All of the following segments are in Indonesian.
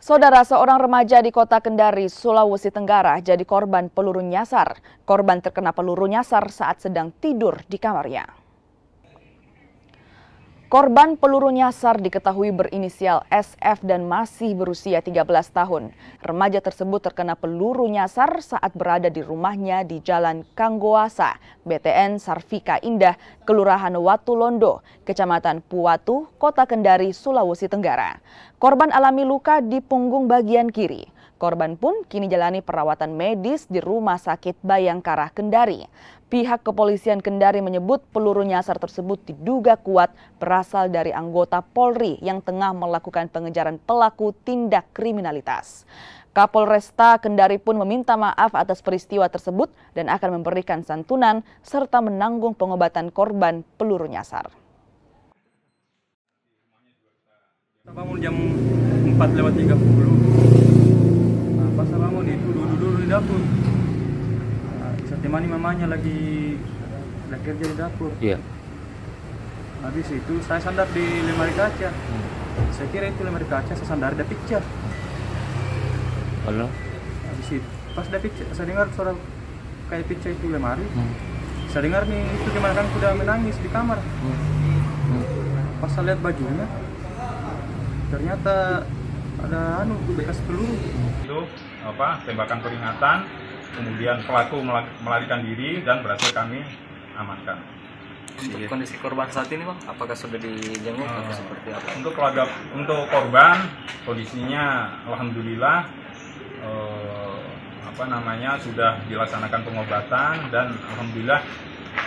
Saudara, seorang remaja di kota Kendari, Sulawesi Tenggara jadi korban peluru nyasar. Korban terkena peluru nyasar saat sedang tidur di kamarnya. Korban peluru nyasar diketahui berinisial SF dan masih berusia 13 tahun. Remaja tersebut terkena peluru nyasar saat berada di rumahnya di Jalan Kanggoasa, BTN Sarvika Indah, Kelurahan Watulondo, Kecamatan Puwatu, Kota Kendari, Sulawesi Tenggara. Korban alami luka di punggung bagian kiri. Korban pun kini jalani perawatan medis di Rumah Sakit Bayangkara Kendari. Pihak kepolisian Kendari menyebut peluru nyasar tersebut diduga kuat berasal dari anggota Polri yang tengah melakukan pengejaran pelaku tindak kriminalitas. Kapolresta Kendari pun meminta maaf atas peristiwa tersebut dan akan memberikan santunan serta menanggung pengobatan korban peluru nyasar. Kita bangun jam 4:30. Pas bangun itu duduk di dapur. Saya temani mamanya lagi kerja di dapur. Iya. Habis itu saya sandar di lemari kaca. Saya kira itu lemari kaca, saya sandar ada picture. Halo. Habis itu pas ada picture, saya dengar suara kayak picture itu lemari. Saya dengar nih itu gimana kan sudah menangis di kamar. Pas saya lihat bajunya, ternyata ada bekas peluru. Itu tembakan peringatan, kemudian pelaku melarikan diri dan berhasil kami amankan. Untuk kondisi korban saat ini, Bang, apakah sudah dijenguk atau seperti apa? Untuk korban kondisinya alhamdulillah sudah dilaksanakan pengobatan dan alhamdulillah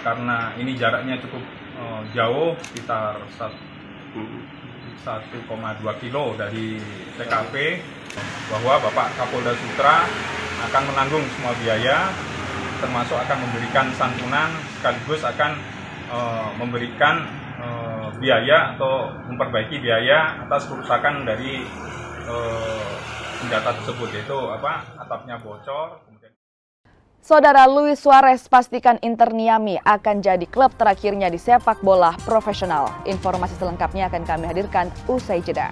karena ini jaraknya cukup jauh, sekitar 1,2 kilo dari TKP, bahwa Bapak Kapolda Sutra akan menanggung semua biaya, termasuk akan memberikan santunan sekaligus akan memberikan biaya atau memperbaiki biaya atas kerusakan dari senjata tersebut, yaitu atapnya bocor. Saudara, Luis Suarez pastikan Inter Miami akan jadi klub terakhirnya di sepak bola profesional. Informasi selengkapnya akan kami hadirkan usai jeda.